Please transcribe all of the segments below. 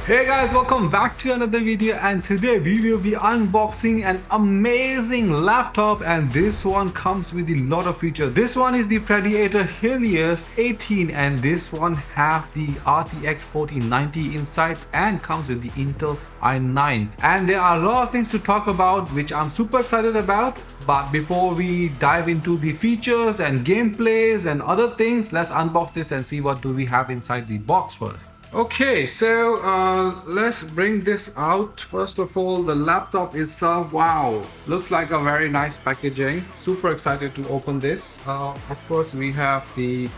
Hey guys, welcome back to another video, and today we will be unboxing an amazing laptop, and this one comes with a lot of features. This one is the Predator Helios 18 and this one have the RTX 4090 inside and comes with the Intel i9, and there are a lot of things to talk about which I'm super excited about. But before we dive into the features and gameplays and other things, let's unbox this and see what do we have inside the box first. Okay, so let's bring this out. First of all, the laptop itself, wow, looks like a very nice packaging. Super excited to open this. Of course, we have the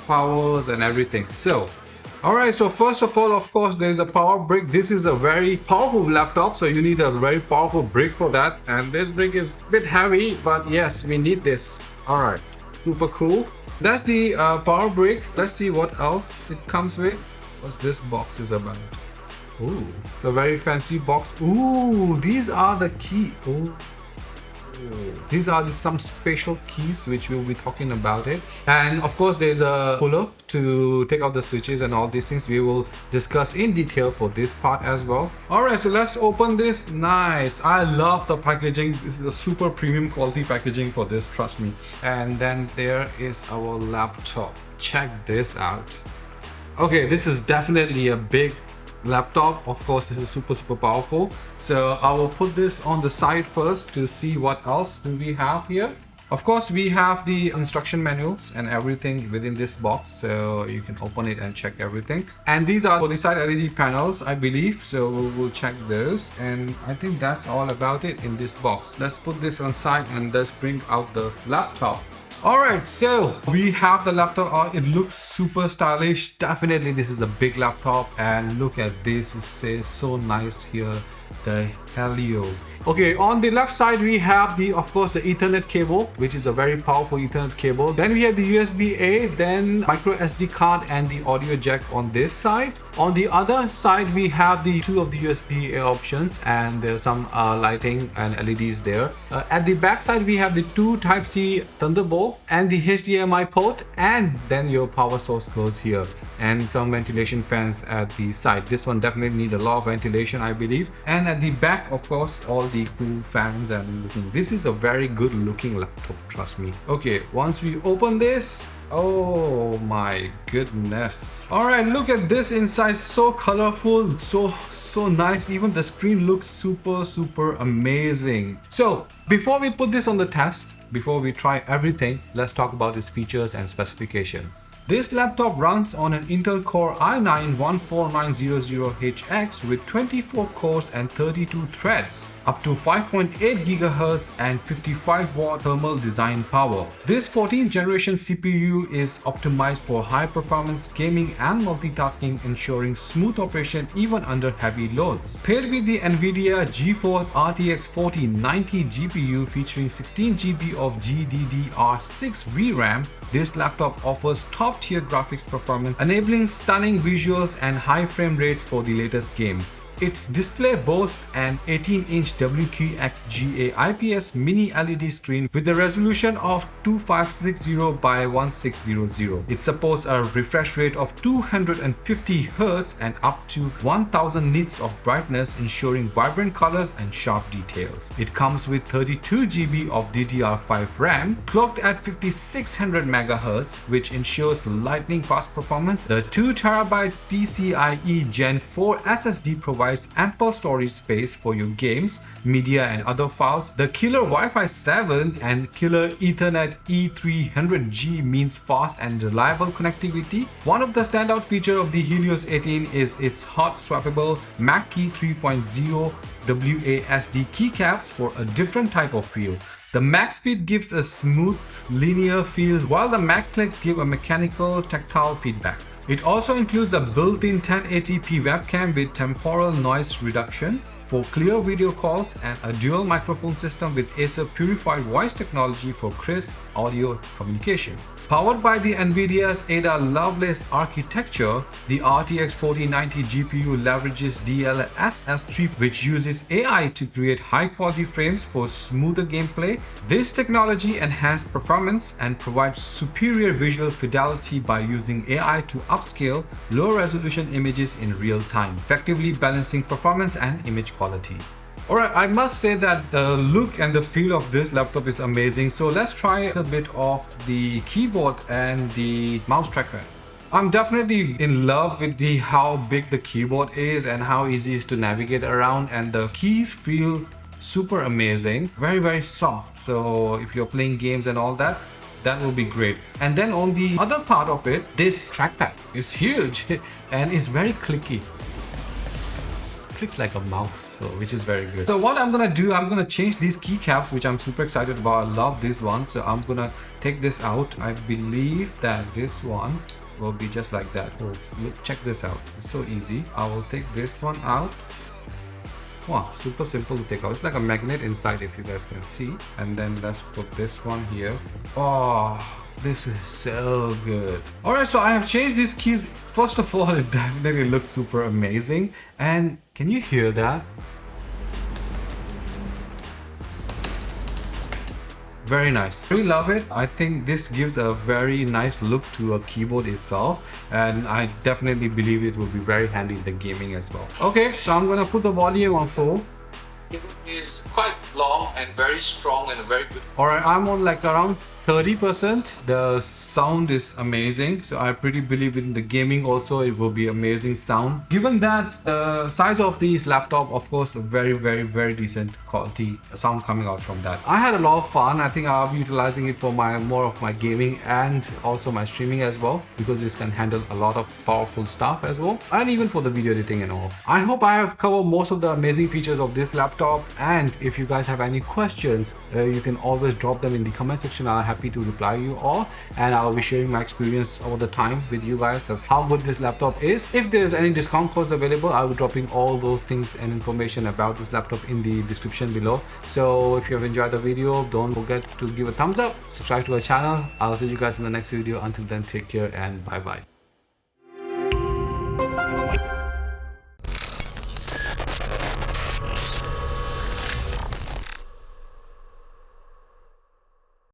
powers and everything. So alright, so first of all, of course, there is a power brick. This is a very powerful laptop, so you need a very powerful brick for that. And this brick is a bit heavy, but yes, we need this. Alright, super cool. That's the power brick. Let's see what else it comes with. What's this box is about? Ooh, it's a very fancy box. Ooh, these are the key. Ooh. These are some special keys which we'll be talking about it, and of course there's a puller to take out the switches and all these things we will discuss in detail for this part as well. Alright, so let's open this. Nice, I love the packaging. This is a super premium quality packaging for this, trust me. And then there is our laptop. Check this out. Okay, this is definitely a big laptop. Of course, this is super powerful, so I will put this on the side first to see what else do we have here. Of course, we have the instruction manuals and everything within this box, so you can open it and check everything. And these are for the side LED panels, I believe, so we'll check those. And I think that's all about it in this box. Let's put this on side and let's bring out the laptop. Alright, so we have the laptop out. It looks super stylish. Definitely this is a big laptop, and look at this, it says so nice here, the Helios. Okay, on the left side we have of course the Ethernet cable, which is a very powerful Ethernet cable. Then we have the USB-A, then micro SD card and the audio jack on this side. On the other side we have the two of the USB-A options, and there's some lighting and LEDs there. At the back side we have the two Type-C Thunderbolt and the HDMI port, and then your power source goes here, and some ventilation fans at the side. This one definitely need a lot of ventilation, I believe. And at the back, of course, all the cool fans and everything. This is a very good looking laptop, trust me. Okay, once we open this, oh my goodness. Alright, look at this inside, so colorful, so nice. Even the screen looks super amazing. So before we put this on the test, before we try everything, let's talk about its features and specifications. This laptop runs on an Intel Core i9-14900HX with 24 cores and 32 threads, up to 5.8 GHz and 55 watt thermal design power. This 14th generation CPU is optimized for high performance gaming and multitasking, ensuring smooth operation even under heavy loads. Paired with the NVIDIA GeForce RTX 4090 GPU featuring 16 GB of GDDR6 VRAM, this laptop offers top-tier graphics performance, enabling stunning visuals and high frame rates for the latest games. Its display boasts an 18-inch WQXGA IPS Mini LED screen with a resolution of 2560 by 1600. It supports a refresh rate of 250 Hz and up to 1000 nits of brightness, ensuring vibrant colors and sharp details. It comes with 32 GB of DDR5 RAM, clocked at 5600 MHz, which ensures lightning fast performance. The 2TB PCIe Gen 4 SSD provides ample storage space for your games, media and other files. The killer Wi-Fi 7 and killer Ethernet E300G means fast and reliable connectivity. One of the standout features of the Helios 18 is its hot swappable Mac Key 3.0 WASD keycaps for a different type of feel. The Mac Speed gives a smooth, linear feel, while the Mac Clicks give a mechanical, tactile feedback. It also includes a built-in 1080p webcam with temporal noise reduction. for clear video calls and a dual microphone system with Acer purified voice technology for crisp audio communication. Powered by the NVIDIA's Ada Lovelace architecture, the RTX 4090 GPU leverages DLSS3, which uses AI to create high-quality frames for smoother gameplay. This technology enhances performance and provides superior visual fidelity by using AI to upscale low-resolution images in real time, effectively balancing performance and image quality. Alright, I must say that the look and the feel of this laptop is amazing. So let's try a bit of the keyboard and the mouse trackpad. I'm definitely in love with how big the keyboard is and how easy it is to navigate around, and the keys feel super amazing, very soft. So if you're playing games and all that, that will be great. And then on the other part of it, this trackpad is huge and it's very clicky. Clicks like a mouse, so which is very good. So what I'm gonna do, I'm gonna change these keycaps, which I'm super excited about. I love this one, so I'm gonna take this out. I believe that this one will be just like that. Oh, look, check this out, it's so easy. I will take this one out. Wow, super simple to take out. It's like a magnet inside, if you guys can see. And then let's put this one here. Oh, this is so good. Alright, so I have changed these keys. First of all, it definitely looks super amazing. And can you hear that? Very nice. We love it. I think this gives a very nice look to a keyboard itself, and I definitely believe it will be very handy in the gaming as well. Okay, so I'm gonna put the volume on full. It is quite long and very strong and very good. Alright, I'm on like around 30%. The sound is amazing, so I pretty believe in the gaming also it will be amazing sound. Given that the size of this laptop, of course, a very decent quality sound coming out from that. I had a lot of fun. I think I'll be utilizing it for more of my gaming and also my streaming as well, because this can handle a lot of powerful stuff as well, and even for the video editing and all. I hope I have covered most of the amazing features of this laptop, and if you guys have any questions, you can always drop them in the comment section. I'm happy to reply you all, and I'll be sharing my experience over the time with you guys of how good this laptop is. If there's any discount codes available, I'll be dropping all those things and information about this laptop in the description below. So if you have enjoyed the video, don't forget to give a thumbs up, subscribe to our channel. I'll see you guys in the next video. Until then, take care and bye bye.